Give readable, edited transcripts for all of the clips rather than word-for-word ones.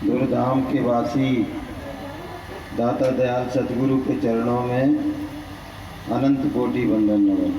दुर्धाम के वासी दाता दयाल सतगुरु के चरणों में अनंत कोटि वंदन नमन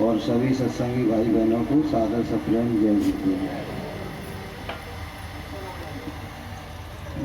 और सभी सत्संगी भाई बहनों को सादर सप्रेम जय गुरु।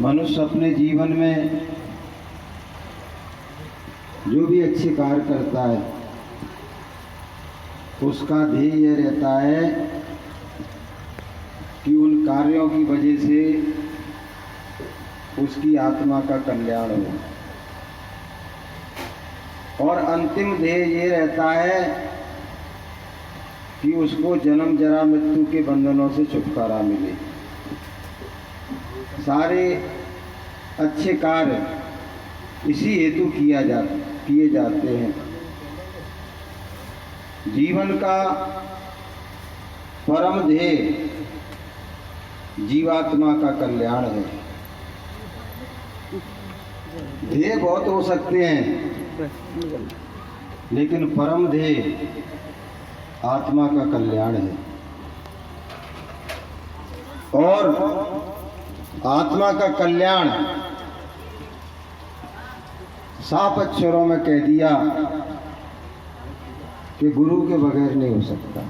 मनुष्य अपने जीवन में जो भी अच्छे कार्य करता है उसका ध्येय यह रहता है कि उन कार्यों की वजह से उसकी आत्मा का कल्याण हो, और अंतिम ध्येय ये रहता है कि उसको जन्म जरा मृत्यु के बंधनों से छुटकारा मिले। सारे अच्छे कार्य इसी हेतु किए जाते हैं। जीवन का परम ध्येय जीवात्मा का कल्याण है। ध्येय बहुत हो सकते हैं लेकिन परम ध्येय आत्मा का कल्याण है। और आत्मा का कल्याण साफ अक्षरों में कह दिया कि गुरु के बगैर नहीं हो सकता।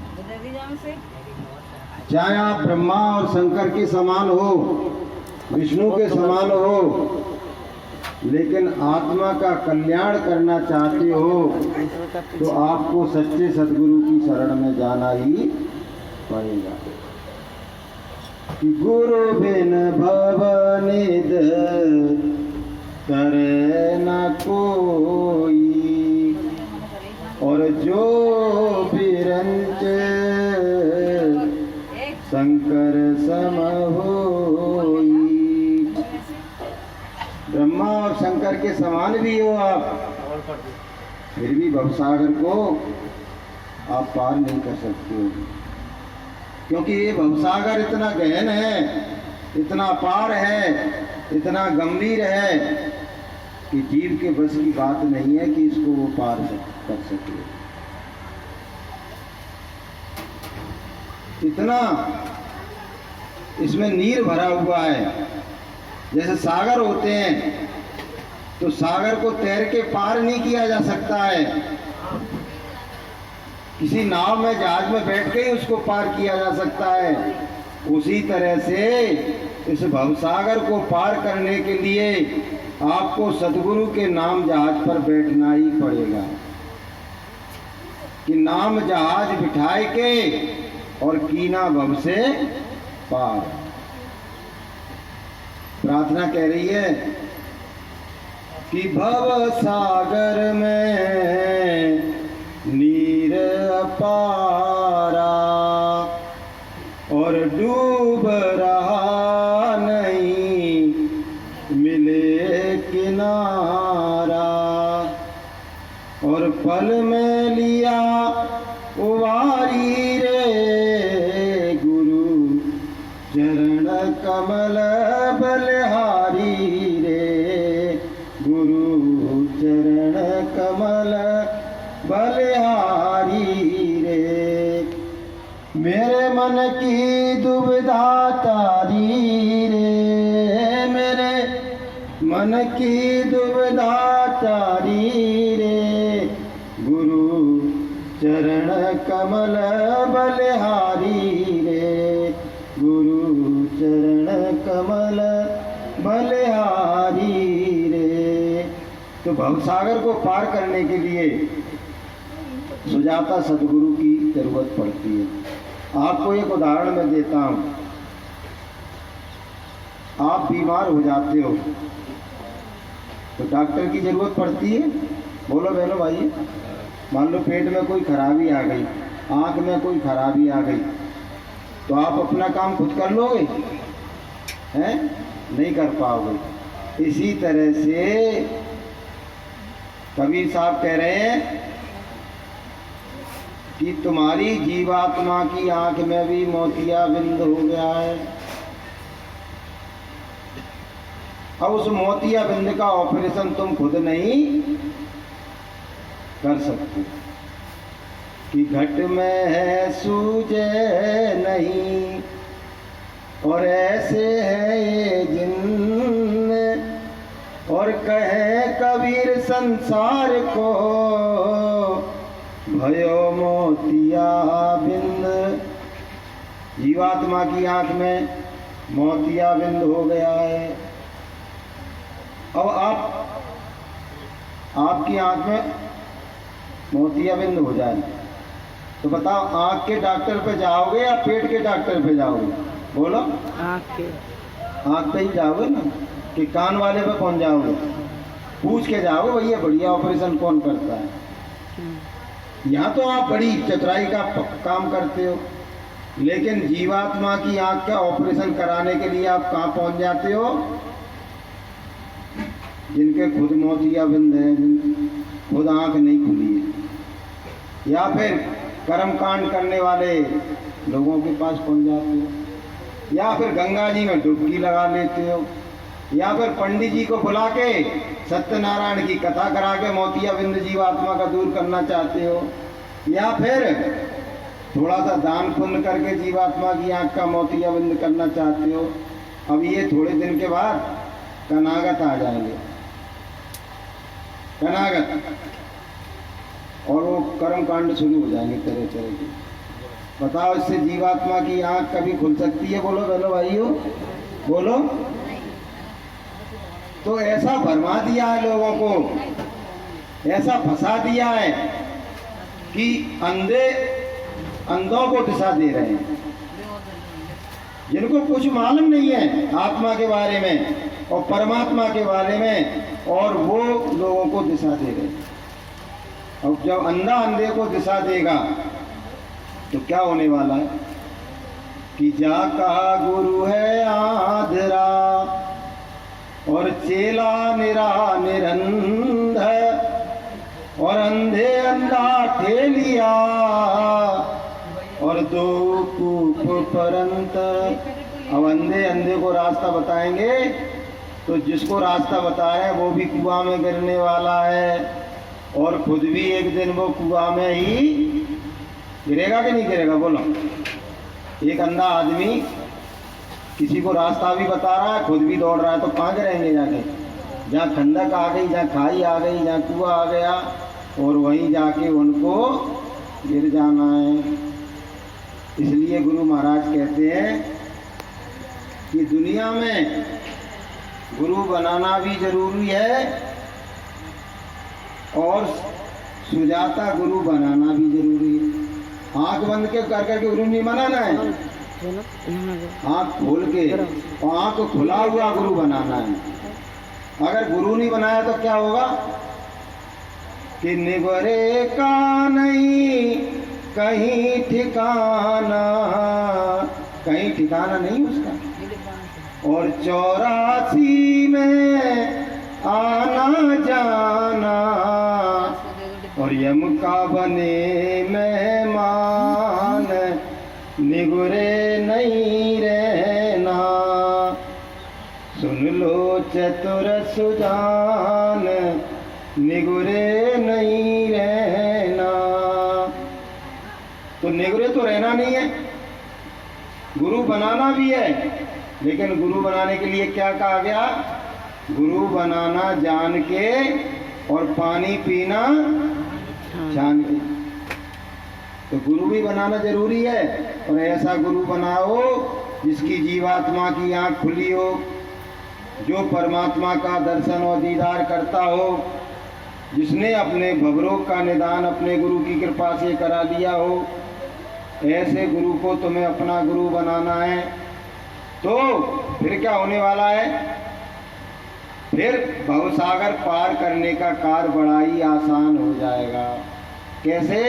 चाहे आप ब्रह्मा और शंकर के समान हो, विष्णु के समान हो, लेकिन आत्मा का कल्याण करना चाहते हो तो आपको सच्चे सद्गुरु की शरण में जाना ही पड़ेगा। कि गुरु बिन भवनिध करे न कोई, और जो बिरंच शंकर सम होई। ब्रह्मा और शंकर के समान भी हो आप, फिर भी भवसागर को आप पार नहीं कर सकते हो, क्योंकि ये भवसागर इतना गहन है, इतना पार है, इतना गंभीर है कि जीव के बस की बात नहीं है कि इसको वो पार कर सके। इतना इसमें नीर भरा हुआ है। जैसे सागर होते हैं तो सागर को तैर के पार नहीं किया जा सकता है, किसी नाव में जहाज में बैठ के ही उसको पार किया जा सकता है। उसी तरह से इस भवसागर को पार करने के लिए आपको सद्गुरु के नाम जहाज पर बैठना ही पड़ेगा। कि नाम जहाज बिठाए के और कीना भव से पार। प्रार्थना कह रही है कि भव सागर में नीर अपारा, और डूब रहा नहीं मिले किनारा, और पल में लिया उवारी रे गुरु चरण कमल बलिहारी रे, गुरु चरण कमल बलिहारी रे। मेरे मन की दुविधा तारी रे, मेरे मन की दुविधा तारी रे, गुरु चरण कमल बलिहारी रे, गुरु चरण कमल बलिहारी रे। तो भवसागर को पार करने के लिए सुजाता सद्गुरु की जरूरत पड़ती है। आपको एक उदाहरण मैं देता हूँ। आप बीमार हो जाते हो तो डॉक्टर की जरूरत पड़ती है। बोलो बहनों भाई, मान लो पेट में कोई खराबी आ गई, आँख में कोई खराबी आ गई, तो आप अपना काम खुद कर लोगे? हैं? नहीं कर पाओगे। इसी तरह से कबीर साहब कह रहे हैं कि तुम्हारी जीवात्मा की आंख में भी मोतिया बिंद हो गया है। अब उस मोतिया बिंद का ऑपरेशन तुम खुद नहीं कर सकते। कि घट में है सूझे नहीं और ऐसे है कहे कबीर संसार को, भयो मोतिया बिंद। जीवात्मा की आंख में मोतिया बिंद हो गया है। अब आपकी आंख में मोतिया बिंद हो जाए तो बताओ, आंख के डॉक्टर पे जाओगे या पेट के डॉक्टर पे जाओगे? बोलो। आंख पे ही जाओगे ना, कि कान वाले पे कौन जाओगे? पूछ के जाओगे भैया बढ़िया ऑपरेशन कौन करता है। यहाँ तो आप बड़ी चतुराई का काम करते हो, लेकिन जीवात्मा की आंख का ऑपरेशन कराने के लिए आप कहाँ पहुंच जाते हो? जिनके खुद मोतिया बिंद है, खुद आंख नहीं खुली है, या फिर कर्म कांड करने वाले लोगों के पास पहुंच जाते हो, या फिर गंगा जी में डुबकी लगा लेते हो, या फिर पंडित जी को बुला के सत्यनारायण की कथा करा के मोतिया बिंद जीवात्मा का दूर करना चाहते हो, या फिर थोड़ा सा दान पुण्य करके जीवात्मा की आंख का मोतिया बिंद करना चाहते हो। अब ये थोड़े दिन के बाद कनागत आ जाएंगे, कनागत, और वो कर्म कांड शुरू हो जाएंगे तरह तरह के। बताओ, इससे जीवात्मा की आंख कभी खुल सकती है? बोलो बोलो भाइयों, बोलो। तो ऐसा भरमा दिया है लोगों को, ऐसा फंसा दिया है कि अंधों को दिशा दे रहे हैं, जिनको कुछ मालूम नहीं है आत्मा के बारे में और परमात्मा के बारे में, और वो लोगों को दिशा दे रहे हैं। अब जब अंधा अंधे को दिशा देगा तो क्या होने वाला है कि जा कहा गुरु है आंधरा और चेला निरा निरंध, और अंधे अंधा ठेलिया और दो कूप परंत। अब अंधे अंधे को रास्ता बताएंगे तो जिसको रास्ता बता रहे हैं वो भी कुआं में गिरने वाला है, और खुद भी एक दिन वो कुआं में ही गिरेगा कि नहीं गिरेगा? बोलो। एक अंधा आदमी किसी को रास्ता भी बता रहा है, खुद भी दौड़ रहा है, तो कहाँ गिरेंगे जाके? जहाँ खंडक आ गई, जहाँ खाई आ गई, जहाँ कुआं आ गया, और वहीं जाके उनको गिर जाना है। इसलिए गुरु महाराज कहते हैं कि दुनिया में गुरु बनाना भी जरूरी है और सुजाता गुरु बनाना भी जरूरी है। आंख बंद के कर करके गुरु नहीं बनाना है, आंख खोल के और आंख खुला हुआ गुरु बनाना है। अगर गुरु नहीं बनाया तो क्या होगा कि निबरे का नहीं कहीं ठिकाना, कहीं ठिकाना नहीं उसका, और 84 में आना जाना, और यम का बने मेहमान निगुरे नहीं रहना। सुन लो चतुर सुजान निगुरे नहीं रहना। तो निगुरे तो रहना नहीं है, गुरु बनाना भी है, लेकिन गुरु बनाने के लिए क्या कहा गया? गुरु बनाना जान के और पानी पीना जान के। तो गुरु भी बनाना जरूरी है, और ऐसा गुरु बनाओ जिसकी जीवात्मा की आंख खुली हो, जो परमात्मा का दर्शन और दीदार करता हो, जिसने अपने भवरोग का निदान अपने गुरु की कृपा से करा लिया हो। ऐसे गुरु को तुम्हें अपना गुरु बनाना है। तो फिर क्या होने वाला है? फिर भवसागर पार करने का कार्य बड़ा ही आसान हो जाएगा। कैसे?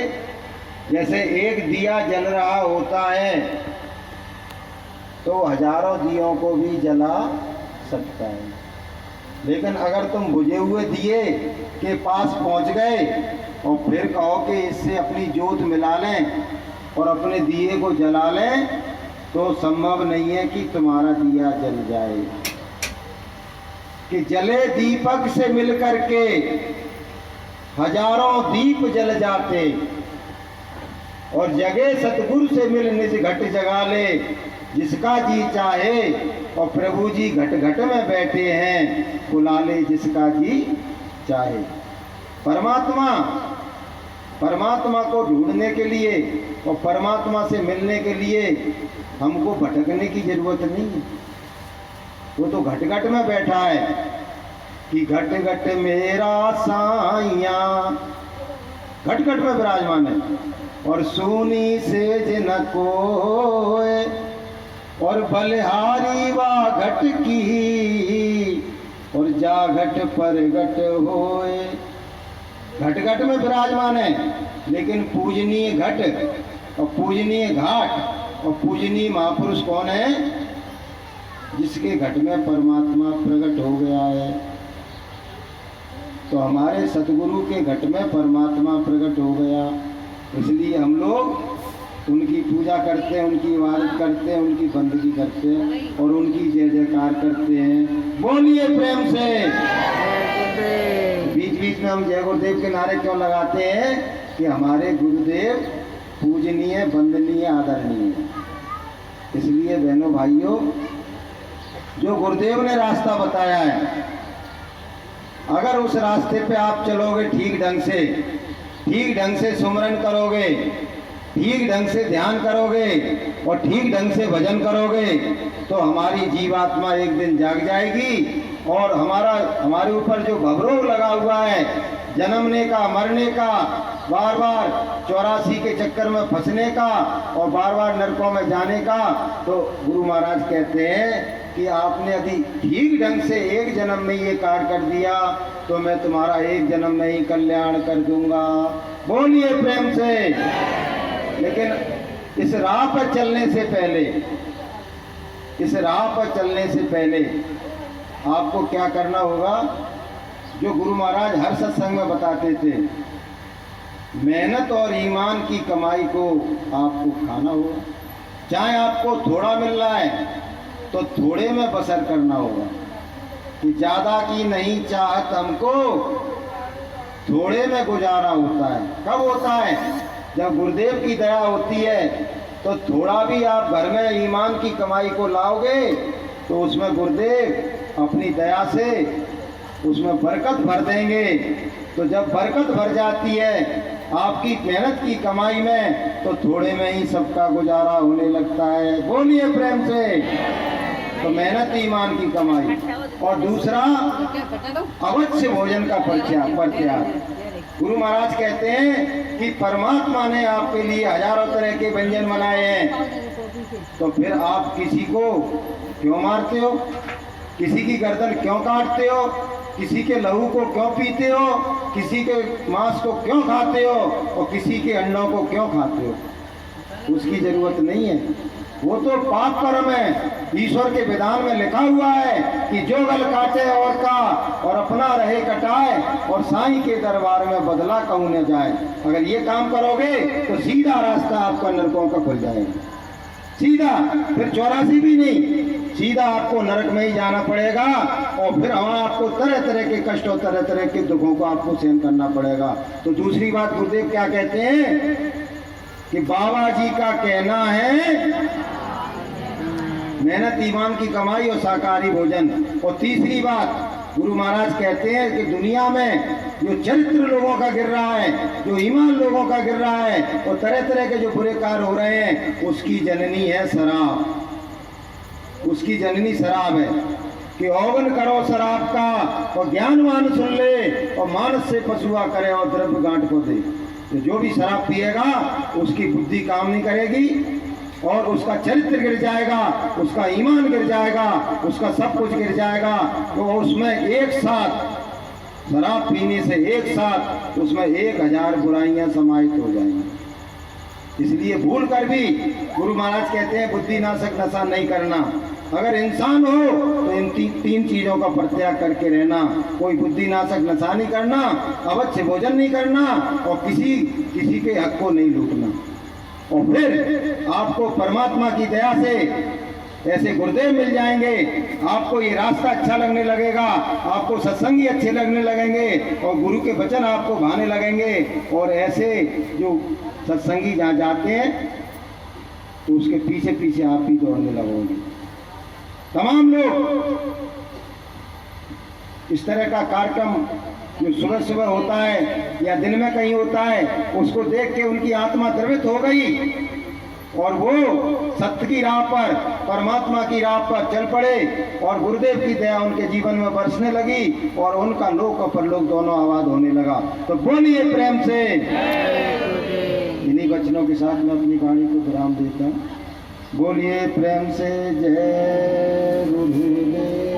जैसे एक दिया जल रहा होता है तो हजारों दियों को भी जला सकता है, लेकिन अगर तुम बुझे हुए दिए के पास पहुंच गए और फिर कहो कि इससे अपनी जोत मिला लें और अपने दिए को जला लें, तो संभव नहीं है कि तुम्हारा दिया जल जाए। कि जले दीपक से मिलकर के हजारों दीप जल जाते, और जगे सतगुरु से मिल निज घट जगा ले, जिसका जी चाहे, और प्रभु जी घट घट में बैठे हैं, बुला ले जिसका जी चाहे। परमात्मा को ढूंढने के लिए और परमात्मा से मिलने के लिए हमको भटकने की जरूरत नहीं है। वो तो घट घट में बैठा है कि घट घट मेरा साइया, घट घट में विराजमान है। और सोनी से जिन कोय, और बलिहारी वा घट की, और जा घट पर घट होए। घट घट में विराजमान है, लेकिन पूजनीय घट और पूजनीय घाट और पूजनीय महापुरुष कौन है? जिसके घट में परमात्मा प्रकट हो गया है। तो हमारे सतगुरु के घट में परमात्मा प्रकट हो गया, इसलिए हम लोग उनकी पूजा करते हैं, उनकी इबादत करते हैं, उनकी बंदगी करते हैं और उनकी जय जयकार करते हैं। बोलिए प्रेम से। बीच बीच में हम जय गुरुदेव के नारे क्यों लगाते हैं? कि हमारे गुरुदेव पूजनीय, वंदनीय, आदरणीय। इसलिए बहनों भाइयों, जो गुरुदेव ने रास्ता बताया है, अगर उस रास्ते पे आप चलोगे ठीक ढंग से सुमरन करोगे, ठीक ढंग से ध्यान करोगे और ठीक ढंग से भजन करोगे, तो हमारी जीवात्मा एक दिन जाग जाएगी। और हमारे ऊपर जो भवरोग लगा हुआ है, जन्मने का, मरने का, बार बार 84 के चक्कर में फंसने का और बार बार नरकों में जाने का, तो गुरु महाराज कहते हैं कि आपने यदि ठीक ढंग से एक जन्म में ये कार्य कर दिया, तो मैं तुम्हारा एक जन्म में ही कल्याण कर दूंगा। बोलिए प्रेम से। लेकिन इस राह पर चलने से पहले आपको क्या करना होगा? जो गुरु महाराज हर सत्संग में बताते थे, मेहनत और ईमान की कमाई को आपको खाना होगा। चाहे आपको थोड़ा मिल रहा है तो थोड़े में बसर करना होगा, कि ज्यादा की नहीं चाहत हमको, थोड़े में गुजारा होता है। कब होता है? जब गुरुदेव की दया होती है, तो थोड़ा भी आप घर में ईमान की कमाई को लाओगे तो उसमें गुरुदेव अपनी दया से उसमें बरकत भर देंगे। तो जब बरकत भर जाती है आपकी मेहनत की कमाई में, तो थोड़े में ही सबका गुजारा होने लगता है। बोलिए प्रेम से। तो मेहनत ईमान की कमाई, और दूसरा अवश्य भोजन का परित्याग। गुरु महाराज कहते हैं कि परमात्मा ने आपके लिए हजारों तरह के व्यंजन बनाए हैं, तो फिर आप किसी को क्यों मारते हो? किसी की गर्दन क्यों काटते हो? किसी के लहू को क्यों पीते हो? किसी के मांस को क्यों खाते हो? और किसी के अंडों को क्यों खाते हो? उसकी जरूरत नहीं है। वो तो पाप कर्म है। ईश्वर के विधान में लिखा हुआ है कि जो गल काटे और का, और अपना रहे कटाए, और साईं के दरबार में बदला कहूं न जाए। अगर ये काम करोगे तो सीधा रास्ता आपका नरकों का खुल जाएगा। सीधा, फिर 84 भी नहीं, सीधा आपको नरक में ही जाना पड़ेगा। और फिर वहाँ आपको तरह तरह के कष्ट और तरह तरह के दुखों को आपको सहन करना पड़ेगा। तो दूसरी बात गुरुदेव क्या कहते हैं कि बाबा जी का कहना है मेहनत ईमान की कमाई और शाकाहारी भोजन। और तीसरी बात गुरु महाराज कहते हैं कि दुनिया में जो चरित्र लोगों का गिर रहा है, जो ईमान लोगों का गिर रहा है, और तरह तरह के जो बुरे कार्य हो रहे हैं, उसकी जननी है शराब। उसकी जननी शराब है कि औगन करो शराब का, और ज्ञानवान सुन ले, और मानस से पशुआ करे और द्रव्य गांठ को दे। तो जो भी शराब पिएगा उसकी बुद्धि काम नहीं करेगी, और उसका चरित्र गिर जाएगा, उसका ईमान गिर जाएगा, उसका सब कुछ गिर जाएगा। तो उसमें एक साथ शराब पीने से एक साथ उसमें 1000 बुराइयां समाहित हो जाएंगी। इसलिए भूल कर भी गुरु महाराज कहते हैं बुद्धि नाशक नशा नहीं करना। अगर इंसान हो तो इन तीन चीजों का परित्याग करके रहना। कोई बुद्धि नाशक नशा नहीं करना, अवश्य भोजन नहीं करना, और किसी के हक को नहीं लूटना। और फिर आपको परमात्मा की दया से ऐसे गुरुदेव मिल जाएंगे, आपको ये रास्ता अच्छा लगने लगेगा, आपको सत्संगी अच्छे लगने लगेंगे, और गुरु के वचन आपको भाने लगेंगे। और ऐसे जो सत्संगी जहाँ जाते हैं तो उसके पीछे पीछे आप भी दौड़ने लगोगे। तमाम लोग इस तरह का कार्यक्रम जो सुबह सुबह होता है या दिन में कहीं होता है, उसको देख के उनकी आत्मा द्रवित हो गई और वो सत्य की राह पर, परमात्मा की राह पर चल पड़े और गुरुदेव की दया उनके जीवन में बरसने लगी और उनका लोक और परलोक दोनों आबाद होने लगा। तो बोलिए प्रेम से। इन्हीं वचनों के साथ मैं अपनी कहानी को विराम देता हूँ। बोलिए प्रेम से जय गुरुदेव।